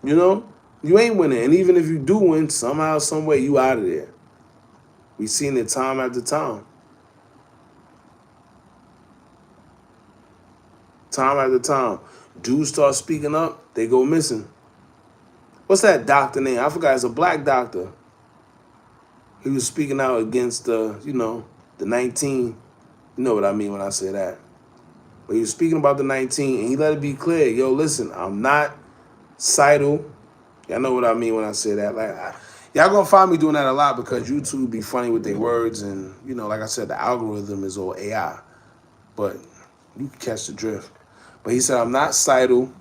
you know you ain't winning. And even if you do win, somehow, some way, you out of there. We seen it time after time. Time after time. Dudes start speaking up, they go missing. What's that doctor name? I forgot. It's a black doctor. He was speaking out against the 19. You know what I mean when I say that. But he was speaking about the 19, and he let it be clear. Yo, listen, I'm not Seidel. Y'all know what I mean when I say that. Y'all gonna find me doing that a lot because YouTube be funny with their words, and like I said, the algorithm is all AI. But you can catch the drift. But he said, I'm not Seidel.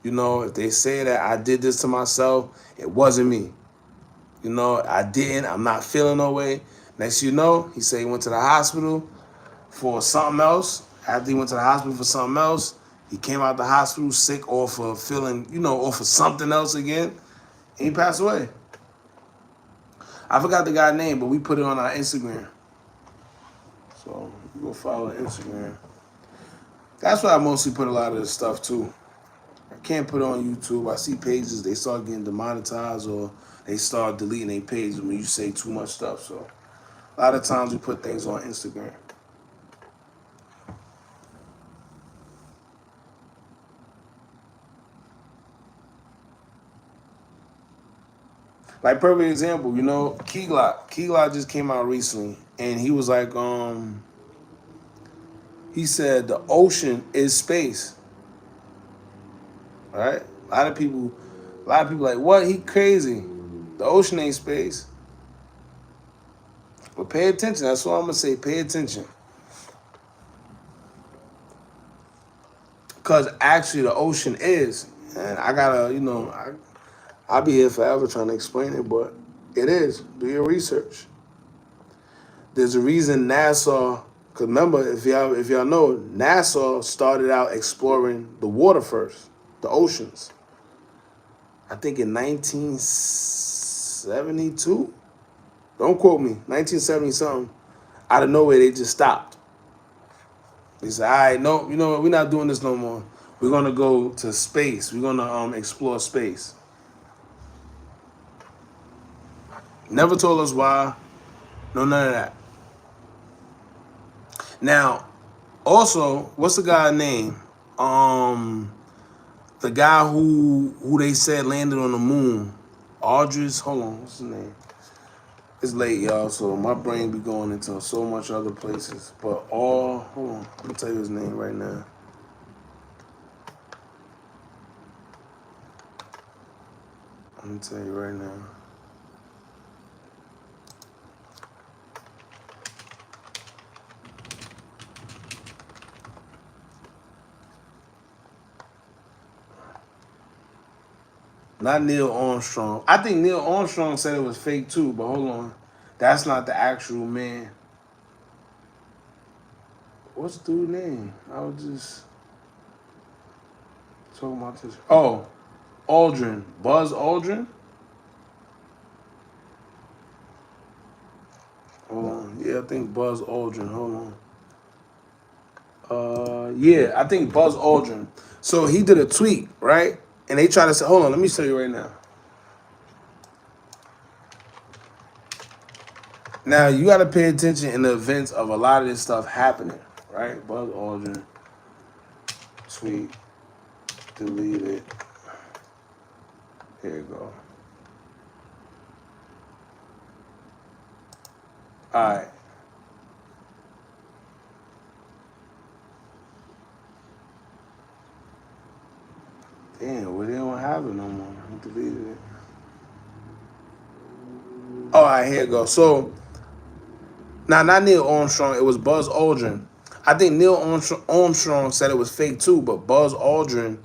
If they say that I did this to myself, it wasn't me. I didn't. I'm not feeling no way. Next he said he went to the hospital for something else. After he went to the hospital for something else, he came out the hospital sick off of feeling, off of something else again. And he passed away. I forgot the guy's name, but we put it on our Instagram. So you go follow Instagram. That's why I mostly put a lot of this stuff too. I can't put it on YouTube. I see pages, they start getting demonetized or they start deleting their pages when you say too much stuff. So a lot of times we put things on Instagram. Like perfect example, Key-Glock. Key-Glock just came out recently, and he was like, he said the ocean is space. All right, a lot of people like, what? He crazy. The ocean ain't space. But pay attention. That's all I'm gonna say. Pay attention, because actually the ocean is, and I gotta, I'll be here forever trying to explain it, but it is. Do your research. There's a reason NASA, because remember, if y'all know, NASA started out exploring the water first, the oceans. I think in 1972. Don't quote me. 1970 something. Out of nowhere, they just stopped. They said, "All right, no, you know what? We're not doing this no more. We're gonna go to space. We're gonna explore space." Never told us why. No, none of that. Now, also, what's the guy's name? The guy who they said landed on the moon. Aldris, hold on, what's his name? It's late, y'all, so my brain be going into so much other places. But hold on, let me tell you his name right now. Let me tell you right now. Not Neil Armstrong. I think Neil Armstrong said it was fake too, but hold on. That's not the actual man. What's the dude's name? I was just talking about this. Oh, Aldrin. Buzz Aldrin? Hold on. Yeah, I think Buzz Aldrin. Hold on. Yeah, I think Buzz Aldrin. So he did a tweet, right? And they try to say, hold on, let me show you right now. Now, you got to pay attention in the events of a lot of this stuff happening, right? Buzz Aldrin, tweet, delete it. Here you go. All right. Damn, well, they don't have it no more. I deleted it. All right, here you go. So, now, not Neil Armstrong, it was Buzz Aldrin. I think Neil Armstrong said it was fake too, but Buzz Aldrin,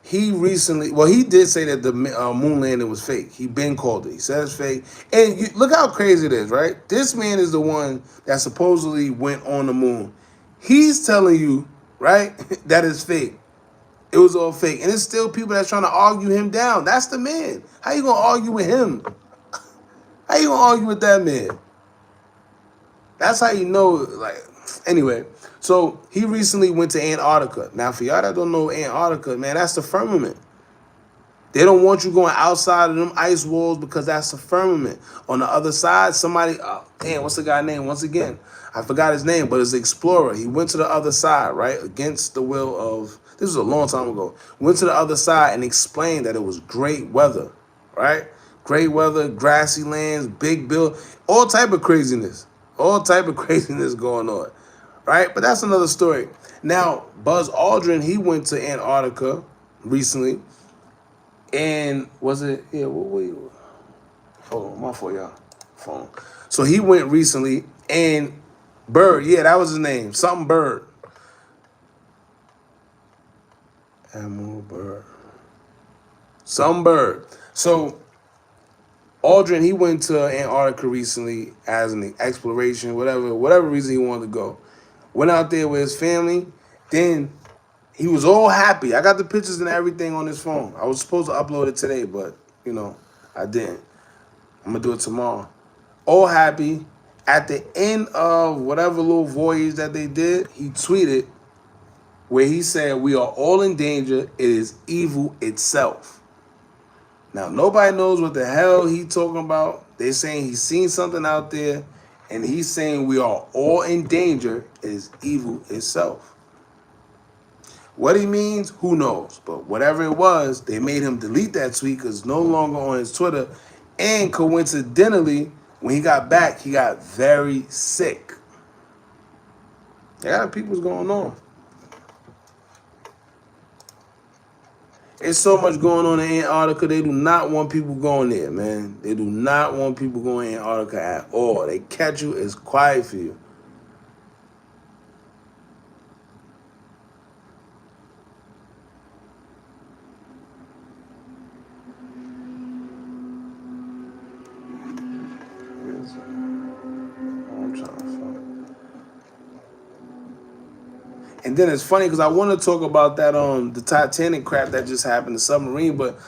he recently, well, he did say that the moon landing was fake. He been called it. He said it's fake. And look how crazy it is, right? This man is the one that supposedly went on the moon. He's telling you, right, that it's fake. It was all fake. And it's still people that's trying to argue him down. That's the man. How you gonna argue with him? How you gonna argue with that man? That's how you know, like, anyway. So he recently went to Antarctica. Now, for y'all that don't know Antarctica, man, that's the firmament. They don't want you going outside of them ice walls because that's the firmament. On the other side, somebody, oh, damn, what's the guy's name? Once again, I forgot his name, but it's an explorer. He went to the other side, right? Against the will of, this was a long time ago. Went to the other side and explained that it was great weather, right? Great weather, grassy lands, big bill, all type of craziness. All type of craziness going on, right? But that's another story. Now, Buzz Aldrin, he went to Antarctica recently. And was it, yeah, hold on, my fault, y'all. Phone. So he went recently, and Bird, yeah, that was his name. Something Bird. Admiral Bird. Some Bird. So Aldrin, he went to Antarctica recently as an exploration, whatever reason he wanted to go. Went out there with his family. Then he was all happy. I got the pictures and everything on his phone. I was supposed to upload it today, but, I didn't. I'm going to do it tomorrow. All happy. At the end of whatever little voyage that they did, he tweeted where he said, "We are all in danger. It is evil itself." Now, nobody knows what the hell he talking about. They're saying he's seen something out there, and he's saying we are all in danger. It is evil itself. What he means, who knows? But whatever it was, they made him delete that tweet because it's no longer on his Twitter. And coincidentally, when he got back, he got very sick. A lot of people's going on. There's so much going on in Antarctica. They do not want people going there, man. They do not want people going to Antarctica at all. They catch you, it's quiet for you. I'm trying to find it. And then it's funny because I want to talk about that the Titanic crap that just happened, the submarine, but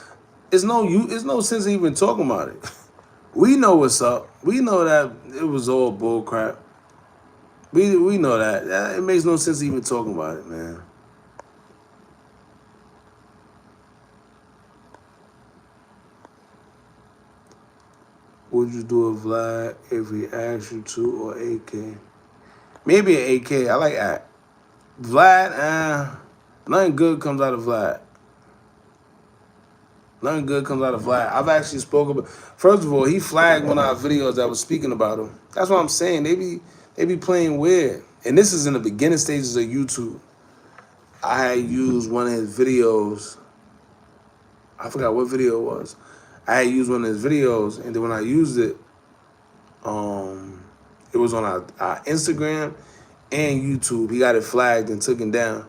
it's no sense even talking about it. We know what's up. We know that it was all bull crap. We know that. It makes no sense even talking about it, man. Would you do a Vlad if we asked you to, or AK? Maybe an AK. I like that. Vlad, nothing good comes out of Vlad. Nothing good comes out of Vlad. I've actually spoken about. First of all, he flagged one of our videos that was speaking about him. That's what I'm saying. They be playing weird. And this is in the beginning stages of YouTube. I had used one of his videos. I forgot what video it was. I had used one of his videos, and then when I used it, it was on our Instagram and YouTube. He got it flagged and took it down.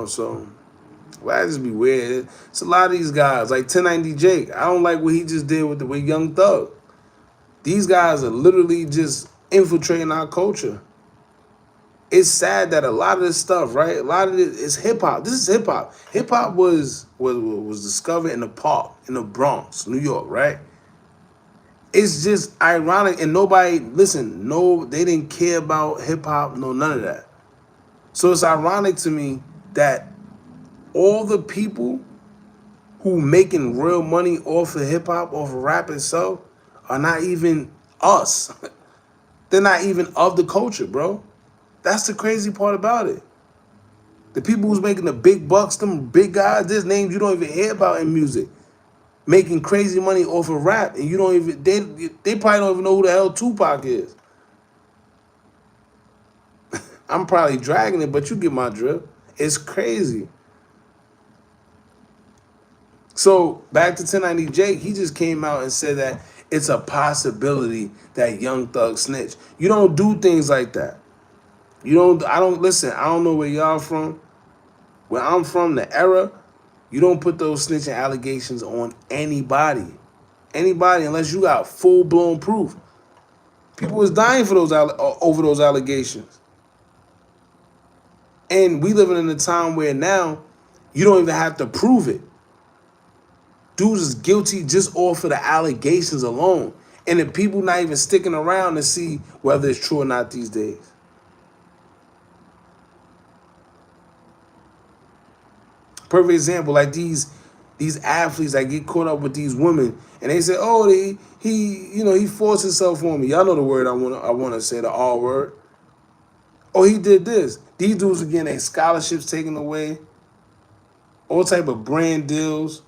So why just be weird? It's a lot of these guys, like 1090 Jake. I don't like what he just did with Young Thug. These guys are literally just infiltrating our culture. It's sad that a lot of this stuff, right? A lot of it is hip hop. This is hip hop. Hip hop was discovered in the park in the Bronx, New York, right? It's just ironic, and nobody they didn't care about hip hop, no, none of that. So it's ironic to me that all the people who making real money off of hip hop, off of rap itself, are not even us. They're not even of the culture, bro. That's the crazy part about it. The people who's making the big bucks, them big guys, there's names you don't even hear about in music, making crazy money off of rap, and you don't even they probably don't even know who the hell Tupac is. I'm probably dragging it, but you get my drift. It's crazy. So back to 1090 Jake, he just came out and said that it's a possibility that Young Thug snitch. You don't do things like that. You don't. I don't listen. I don't know where y'all from. Where I'm from, the era, you don't put those snitching allegations on anybody. Anybody, unless you got full blown proof. People was dying for those over those allegations. And we living in a time where now you don't even have to prove it. Dudes is guilty just off of the allegations alone. And the people not even sticking around to see whether it's true or not these days. Perfect example, like these athletes that get caught up with these women and they say, oh, he forced himself on me. Y'all know the word I wanna say, the R word. Oh, he did this. These dudes again, they scholarships taken away, all type of brand deals.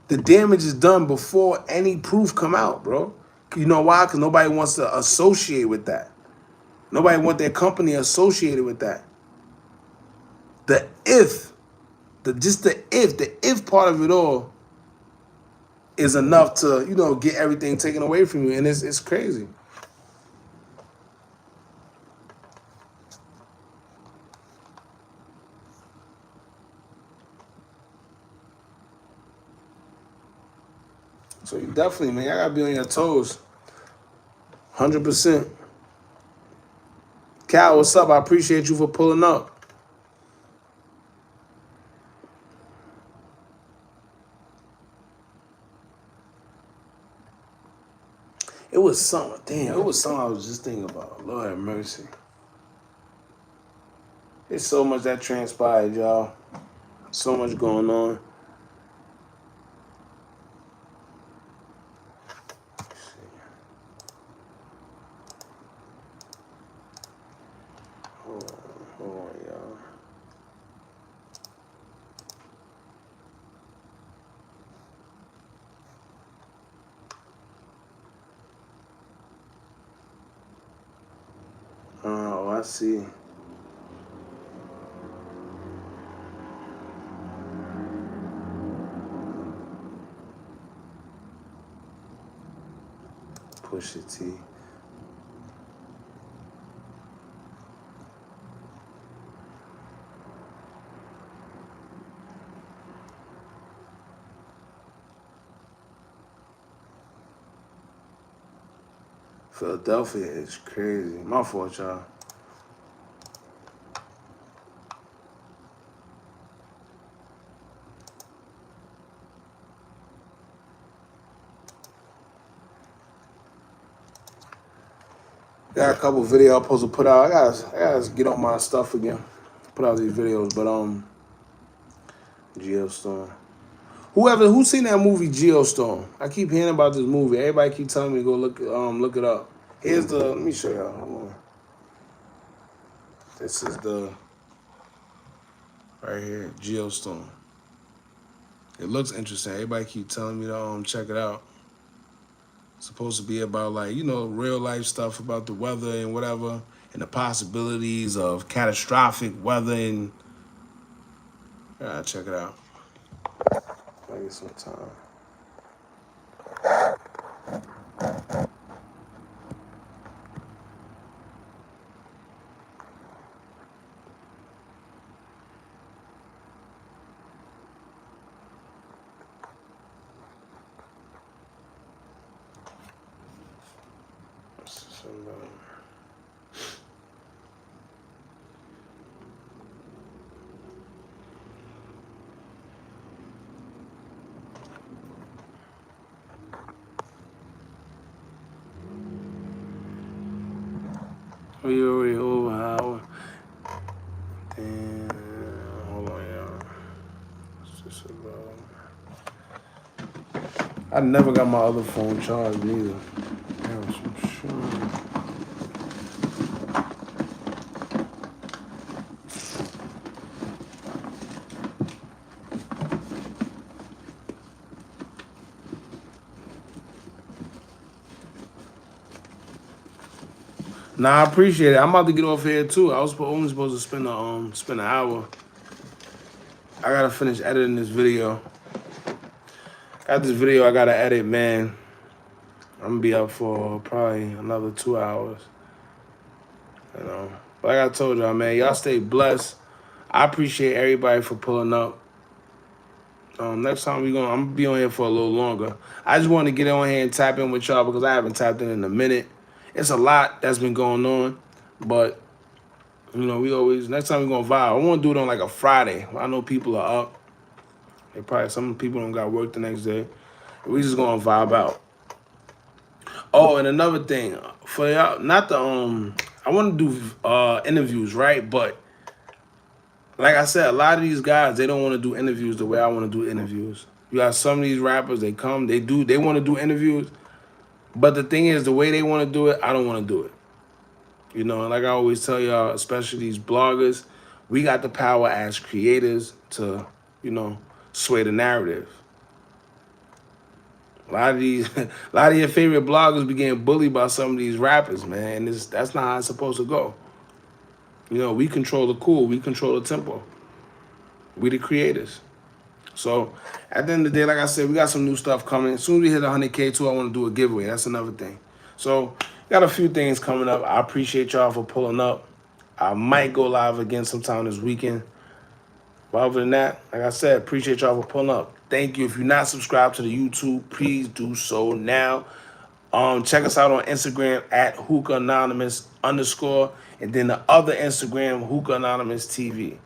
The damage is done before any proof come out, bro. You know why? Because nobody wants to associate with that. Nobody want their company associated with that. The if, the if part of it all is enough to, get everything taken away from you. And it's crazy. So you definitely, man, I gotta be on your toes. 100%. Cal, what's up? I appreciate you for pulling up. It was something, damn, it was something I was just thinking about. Lord have mercy. There's so much that transpired, y'all. So much going on. Hold on, y'all. Oh, I see. Pusha T. Philadelphia is crazy. My fault, y'all. Got a couple videos I'm supposed to put out. I gotta get on my stuff again. Put out these videos, but Geostorm. Who seen that movie Geostorm? I keep hearing about this movie. Everybody keep telling me to go look it up. Let me show y'all. Hold on. This is the right here, Geostorm. It looks interesting. Everybody keep telling me to check it out. It's supposed to be about real life stuff about the weather and whatever, and the possibilities of catastrophic weather and check it out. I get some time. We already over an hour. And hold on, y'all. It's just I never got my other phone charged neither. Damn, some shit. Nah, I appreciate it. I'm about to get off here too. I was only supposed to spend an hour. I gotta finish editing this video. Got this video I gotta edit, man. I'm gonna be up for probably another 2 hours. You know, but like I told y'all, man, y'all stay blessed. I appreciate everybody for pulling up. Next time I'm gonna be on here for a little longer. I just want to get on here and tap in with y'all because I haven't tapped in a minute. It's a lot that's been going on, but we always next time we gonna vibe. I want to do it on like a Friday. I know people are up. They probably some people don't got work the next day. We just gonna vibe out. Oh, and another thing for y'all, not the I want to do interviews, right? But like I said, a lot of these guys they don't want to do interviews the way I want to do interviews. You got some of these rappers, they come, they want to do interviews, but the thing is, the way they want to do it, I don't want to do it. And like I always tell y'all, especially these bloggers, we got the power as creators to, you know, sway the narrative. A lot of these, a lot of your favorite bloggers be getting bullied by some of these rappers, man. And that's not how it's supposed to go. We control the cool, we control the tempo. We the creators. So at the end of the day, like I said, we got some new stuff coming. As soon as we hit 100K too, I want to do a giveaway. That's another thing. So got a few things coming up. I appreciate y'all for pulling up. I might go live again sometime this weekend. But other than that, like I said, appreciate y'all for pulling up. Thank you. If you're not subscribed to the YouTube, please do so now. Check us out on Instagram at Hookah Anonymous _ and then the other Instagram, Hookah Anonymous TV.